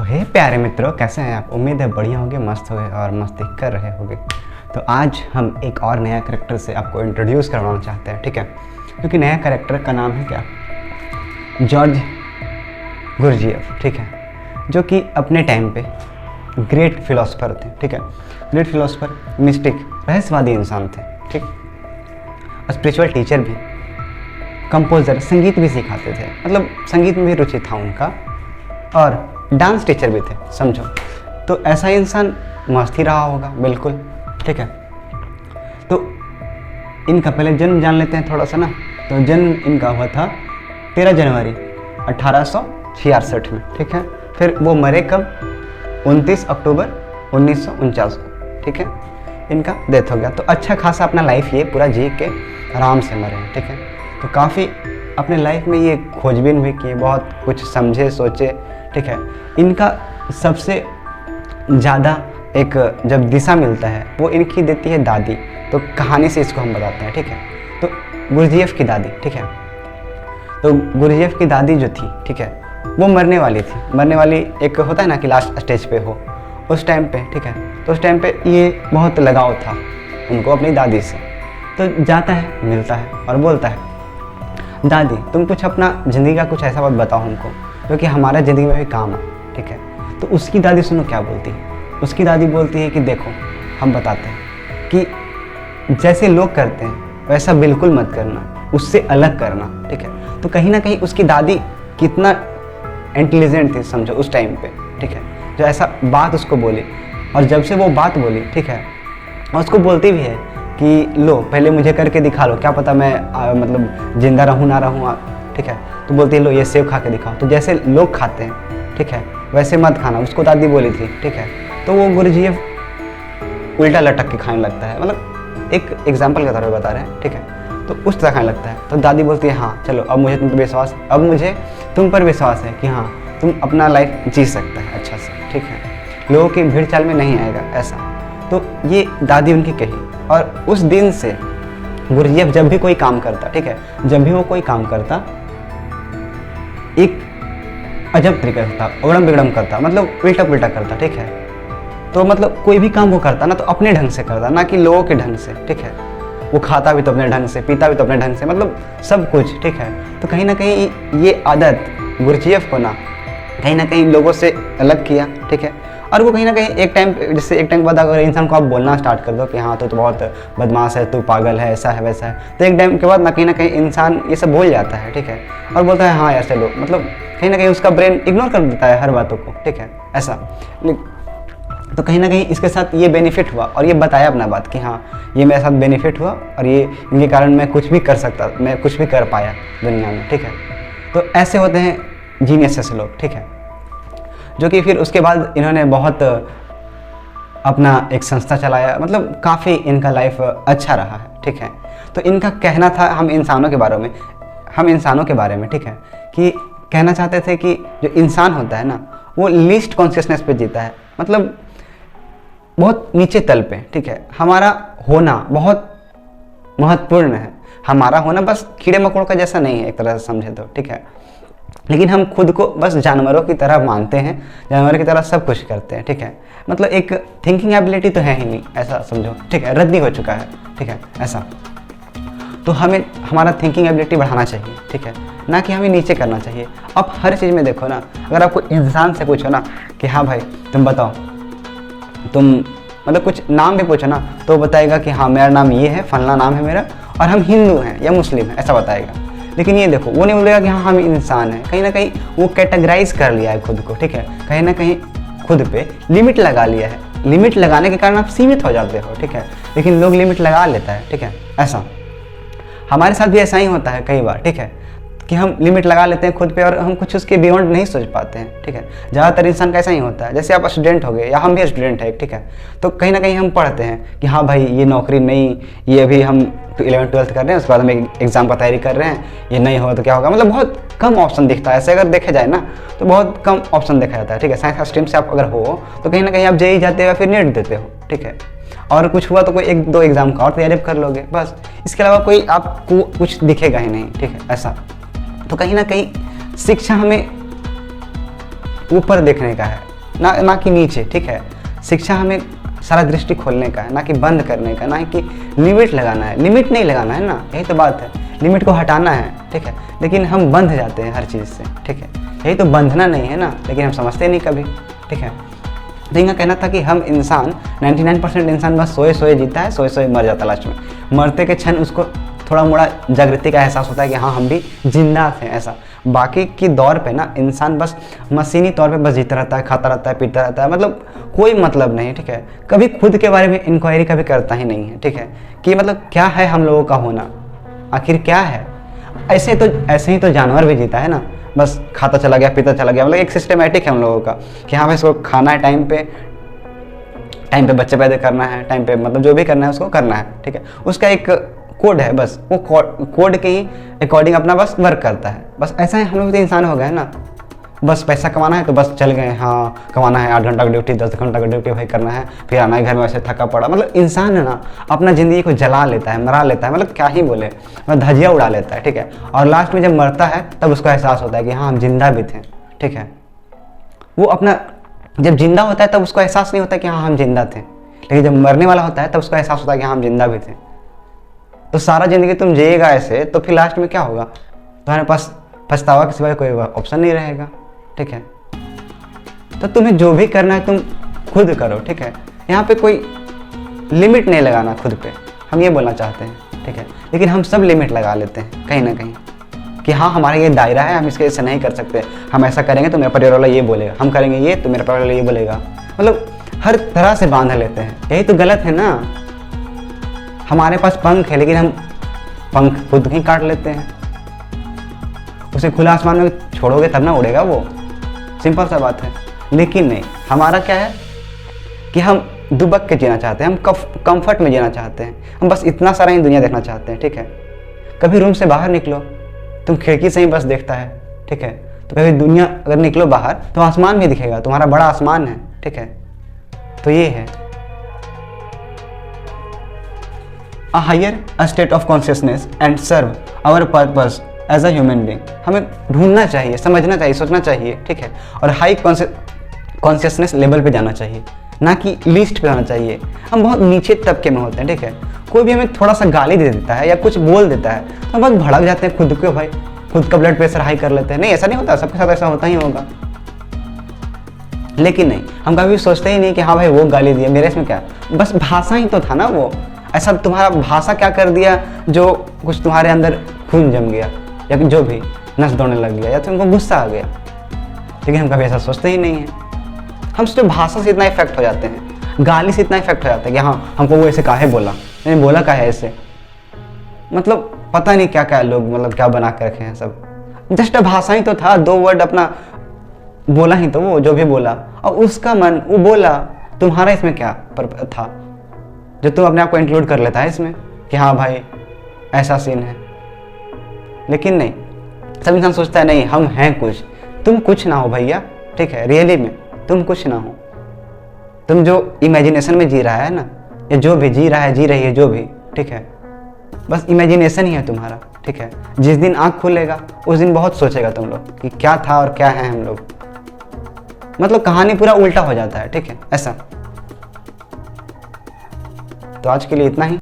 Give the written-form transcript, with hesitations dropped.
हे प्यारे मित्रों, कैसे हैं आप? उम्मीद है बढ़िया होंगे, मस्त होंगे और मस्ती कर रहे होंगे। तो आज हम एक और नया कैरेक्टर से आपको इंट्रोड्यूस करवाना चाहते हैं, ठीक है? क्योंकि नया कैरेक्टर का नाम है क्या? जॉर्ज गुरजिएफ, ठीक है? जो कि अपने टाइम पे ग्रेट फिलोसोफर थे, ठीक है? ग्रेट फिलोसोफर, मिस्टिक, रहस्यवादी इंसान थे, ठीक? स्पिरिचुअल टीचर भी, कंपोजर, संगीत भी सिखाते थे, मतलब संगीत में भी रुचि था उनका, और डांस टीचर भी थे, समझो। तो ऐसा इंसान मस्त ही रहा होगा, बिल्कुल, ठीक है? तो इनका पहले जन्म जान लेते हैं थोड़ा सा ना। तो जन्म इनका हुआ था 13 जनवरी 1866 में, ठीक है? फिर वो मरे कब? 29 अक्टूबर 1949 को, ठीक है? इनका डेथ हो गया। तो अच्छा खासा अपना लाइफ ये पूरा जी के आराम से मरे हैं, ठीक है? तो काफ़ी अपने लाइफ में ये खोजबीन भी किए, बहुत कुछ समझे सोचे, ठीक है? इनका सबसे ज़्यादा एक जब दिशा मिलता है वो इनकी देती है दादी। तो कहानी से इसको हम बताते हैं, ठीक है? तो गुरजिएफ की दादी, ठीक है? तो गुरजिएफ की दादी जो थी, ठीक है, वो मरने वाली थी। मरने वाली एक होता है ना कि लास्ट स्टेज पे हो, उस टाइम पे, ठीक है? तो उस टाइम पे ये बहुत लगाव था उनको अपनी दादी से। तो जाता है, मिलता है और बोलता है, दादी तुम कुछ अपना ज़िंदगी का कुछ ऐसा बात बताओ हमको जो कि हमारा ज़िंदगी में भी काम है, ठीक है? तो उसकी दादी सुनो क्या बोलती है। उसकी दादी बोलती है कि देखो, हम बताते हैं कि जैसे लोग करते हैं वैसा बिल्कुल मत करना, उससे अलग करना, ठीक है? तो कहीं ना कहीं उसकी दादी कितना इंटेलिजेंट थी, समझो, उस टाइम पे, ठीक है? जो ऐसा बात उसको बोली, और जब से वो बात बोली, ठीक है, और उसको बोलती भी है कि लो पहले मुझे करके दिखा लो, क्या पता मैं मतलब जिंदा रहूँ ना रहूँ, ठीक है? तो बोलती है लो ये सेब खा के दिखाओ। तो जैसे लोग खाते हैं, ठीक है, वैसे मत खाना, उसको दादी बोली थी, ठीक है? तो वो गुरजिएफ उल्टा लटक के खाने लगता है, मतलब एक एग्जाम्पल के तौर पर बता रहे हैं, ठीक है? तो उस तरह खाने लगता है। तो दादी बोलती है हाँ चलो, अब मुझे तुम पर विश्वास है, अब मुझे तुम पर विश्वास है कि हाँ तुम अपना लाइफ जी सकता है अच्छा से, ठीक है? लोगों की भीड़ चाल में नहीं आएगा ऐसा। तो ये दादी उनकी कही, और उस दिन से गुरजिएफ जब भी कोई काम करता, ठीक है, जब भी वो कोई काम करता एक अजब तरीका था, उड़म बिगड़म करता, मतलब उल्टा पुल्टा करता, ठीक है? तो मतलब कोई भी काम वो करता ना तो अपने ढंग से करता, ना कि लोगों के ढंग से, ठीक है? वो खाता भी तो अपने ढंग से, पीता भी तो अपने ढंग से, मतलब सब कुछ, ठीक है? तो कहीं ना कहीं ये आदत गुरजिएफ को ना कहीं लोगों से अलग किया, ठीक है? और वो कहीं ना कहीं एक टाइम, जैसे एक टाइम के बाद अगर इंसान को आप बोलना स्टार्ट कर दो कि हाँ तो बहुत बदमाश है, तू पागल है, ऐसा है वैसा है, तो एक टाइम के बाद ना कहीं इंसान ये सब भूल जाता है, ठीक है? और बोलता है हाँ यार चलो, मतलब कहीं ना कहीं उसका ब्रेन इग्नोर कर देता है हर बातों को, ठीक है? ऐसा। तो कहीं ना कहीं इसके साथ ये बेनिफिट हुआ, और ये बताया अपना बात कि हाँ ये मेरे साथ बेनिफिट हुआ, और ये इनके कारण मैं कुछ भी कर सकता, मैं कुछ भी कर पाया दुनिया में, ठीक है? तो ऐसे होते हैं जीनियस ऐसे लोग, ठीक है? जो कि फिर उसके बाद इन्होंने बहुत अपना एक संस्था चलाया, मतलब काफ़ी इनका लाइफ अच्छा रहा है, ठीक है? तो इनका कहना था हम इंसानों के बारे में, ठीक है, कि कहना चाहते थे कि जो इंसान होता है ना वो लीस्ट कॉन्शियसनेस पे जीता है, मतलब बहुत नीचे तल पे, ठीक है? हमारा होना बहुत महत्वपूर्ण है, हमारा होना बस कीड़े मकोड़ का जैसा नहीं है एक तरह से समझे तो, ठीक है? लेकिन हम खुद को बस जानवरों की तरह मानते हैं, जानवरों की तरह सब कुछ करते हैं, ठीक है? मतलब एक थिंकिंग एबिलिटी तो है ही नहीं, ऐसा समझो, ठीक है? रद्दी हो चुका है, ठीक है? ऐसा। तो हमें हमारा थिंकिंग एबिलिटी बढ़ाना चाहिए, ठीक है? ना कि हमें नीचे करना चाहिए। आप हर चीज़ में देखो ना, अगर आपको इंसान से पूछो ना कि हाँ भाई तुम बताओ, तुम मतलब कुछ नाम भी पूछो ना तो बताएगा कि हाँ मेरा नाम ये है, फलना नाम है मेरा, और हम हिंदू हैं या मुस्लिम हैं, ऐसा बताएगा। लेकिन ये देखो, वो नहीं बोलेगा कि हाँ हम इंसान हैं। कहीं ना कहीं वो कैटेगराइज कर लिया है खुद को, ठीक है? कहीं ना कहीं खुद पे लिमिट लगा लिया है। लिमिट लगाने के कारण आप सीमित हो जाते हो, ठीक है? लेकिन लोग लिमिट लगा लेता है, ठीक है? ऐसा हमारे साथ भी ऐसा ही होता है कई बार, ठीक है, कि हम लिमिट लगा लेते हैं खुद पे और हम कुछ उसके बियॉन्ड नहीं सोच पाते हैं, ठीक है? ज़्यादातर इंसान का ऐसा ही होता है। जैसे आप स्टूडेंट हो गए, या हम भी स्टूडेंट हैं, ठीक है? तो कहीं ना कहीं हम पढ़ते हैं कि हाँ भाई ये नौकरी नहीं, ये अभी हम 11th-12th कर रहे हैं, उसके बाद हम एग्ज़ाम का तैयारी कर रहे हैं, ये नहीं हो तो क्या होगा, मतलब बहुत कम ऑप्शन दिखता है। ऐसे अगर देखे जाए ना तो बहुत कम ऑप्शन देखा जाता है, ठीक है? साइंस स्ट्रीम से आप अगर हो तो कहीं ना कहीं आप जेईई जाते हो या फिर नेट देते हो, ठीक है? और कुछ हुआ तो कोई 1-2 एग्ज़ाम का और तैयारी कर लोगे, बस। इसके अलावा कोई आपको कुछ दिखेगा ही नहीं, ठीक है? ऐसा। तो कहीं ना कहीं शिक्षा हमें ऊपर देखने का है, ना कि नीचे, ठीक है। शिक्षा हमें सारा दृष्टि खोलने का है, ना कि बंद करने का, ना कि लिमिट लगाना है। लिमिट नहीं लगाना है ना, यही तो बात है, लिमिट को हटाना है, ठीक है। लेकिन हम बंध जाते हैं हर चीज़ से, ठीक है। यही तो बंधना नहीं है ना, लेकिन हम समझते नहीं कभी, ठीक है। तो इनका कहना था कि हम इंसान 99% इंसान बस सोए सोए जीता है, सोए सोए मर जाता है लास्ट में। मरते के क्षण उसको थोड़ा मोड़ा जागृति का एहसास होता है कि हाँ हम भी जिंदा थे, ऐसा। बाकी की दौर पे ना इंसान बस मशीनी तौर पे बस जीता रहता है, खाता रहता है, पीता रहता है, मतलब कोई मतलब नहीं, ठीक है। कभी खुद के बारे में इंक्वायरी कभी करता ही नहीं है, ठीक है, कि मतलब क्या है हम लोगों का होना, आखिर क्या है। ऐसे ही तो जानवर भी जीता है ना, बस खाता चला गया, पीता चला गया, मतलब एक सिस्टमेटिक है हम लोगों का कि हाँ भाई इसको खाना है टाइम पे बच्चे पैदा करना है, टाइम पे मतलब जो भी करना है उसको करना है, ठीक है। उसका एक कोड है, बस वो कोड के ही अकॉर्डिंग अपना बस वर्क करता है, बस ऐसा ही हम लोग तो इंसान हो गए ना। बस पैसा कमाना है तो बस चल गए, हाँ कमाना है, 8 घंटा का ड्यूटी, 10 घंटा का ड्यूटी भाई करना है, फिर आना है घर में वैसे थका पड़ा। मतलब इंसान है ना अपना ज़िंदगी को जला लेता है, मरा लेता है, मतलब क्या ही बोले, मतलब धजिया उड़ा लेता है, ठीक है। और लास्ट में जब मरता है तब उसको एहसास होता है कि हाँ हम जिंदा भी थे, ठीक है। वो अपना जब जिंदा होता है तब उसको एहसास नहीं होता कि हाँ हम जिंदा थे, लेकिन जब मरने वाला होता है तब उसको एहसास होता है कि हाँ हम जिंदा भी थे। तो सारा ज़िंदगी तुम जिएगा ऐसे, तो फिर लास्ट में क्या होगा, तुम्हारे पास पछतावा के सिवाय कोई ऑप्शन नहीं रहेगा, ठीक है। तो तुम्हें जो भी करना है तुम खुद करो, ठीक है। यहाँ पे कोई लिमिट नहीं लगाना खुद पे, हम ये बोलना चाहते हैं, ठीक है। लेकिन हम सब लिमिट लगा लेते हैं कहीं ना कहीं कि हाँ हमारा ये दायरा है, हम इसके ऐसे नहीं कर सकते, हम ऐसा करेंगे तो मेरा परिवार वाला ये बोलेगा, हम करेंगे ये तो मेरा परिवार वाला ये बोलेगा, मतलब हर तरह से बांध लेते हैं। यही तो गलत है ना। हमारे पास पंख है लेकिन हम पंख खुद ही काट लेते हैं। उसे खुला आसमान में छोड़ोगे तब ना उड़ेगा वो, सिंपल सा बात है। लेकिन नहीं, हमारा क्या है कि हम दुबक के जीना चाहते हैं, हम कंफर्ट में जीना चाहते हैं, हम बस इतना सारा ही दुनिया देखना चाहते हैं, ठीक है। कभी रूम से बाहर निकलो, तुम खिड़की से ही बस देखता है, ठीक है। तो कभी दुनिया अगर निकलो बाहर तो आसमान भी दिखेगा, तुम्हारा बड़ा आसमान है, ठीक है। तो ये है a higher state of consciousness and serve our purpose as a human being। हमें ढूंढना चाहिए, समझना चाहिए, सोचना चाहिए, ठीक है। और हाई कॉन्शियसनेस लेवल पे जाना चाहिए, ना कि लिस्ट पे होना चाहिए। हम बहुत नीचे तबके में होते हैं, ठीक है। कोई भी हमें थोड़ा सा गाली दे देता है या कुछ बोल देता है तो हम बहुत भड़क जाते हैं, खुद को भाई खुद का ब्लड प्रेशर हाई कर लेते हैं। नहीं, ऐसा नहीं होता, सबके साथ ऐसा होता ही होगा। लेकिन नहीं, हम कभी सोचते ही नहीं कि हाँ भाई वो गाली दिया, मेरे इसमें क्या, बस भाषा ही तो था ना वो। ऐसा तुम्हारा भाषा क्या कर दिया जो कुछ तुम्हारे अंदर खून जम गया या जो भी नस दौड़ने लग गया या तुमको गुस्सा आ गया। लेकिन हम कभी ऐसा सोचते ही नहीं है। हम सिर्फ भाषा से इतना इफेक्ट हो जाते हैं, गाली से इतना इफेक्ट हो जाता है कि हाँ हमको वो ऐसे काहे बोला, मैंने बोला काहे ऐसे, मतलब पता नहीं क्या क्या लोग मतलब क्या बना कर रखे हैं सब। जस्ट भाषा ही तो था, 2 वर्ड अपना बोला ही तो, वो जो भी बोला और उसका मन वो बोला। तुम्हारा इसमें क्या था जो तुम अपने आप को इंक्लूड कर लेता है इसमें कि हाँ भाई ऐसा सीन है। लेकिन नहीं, सब इंसान सोचता है नहीं हम हैं कुछ, तुम कुछ ना हो भैया, ठीक है। रियली में तुम कुछ ना हो, तुम जो इमेजिनेशन में जी रहा है ना, या जो भी जी रहा है जी रही है जो भी, ठीक है, बस इमेजिनेशन ही है तुम्हारा, ठीक है। जिस दिन आँख खुलेगा उस दिन बहुत सोचेगा तुम लोग कि क्या था और क्या है हम लोग, मतलब कहानी पूरा उल्टा हो जाता है, ठीक है ऐसा। तो आज के लिए इतना ही।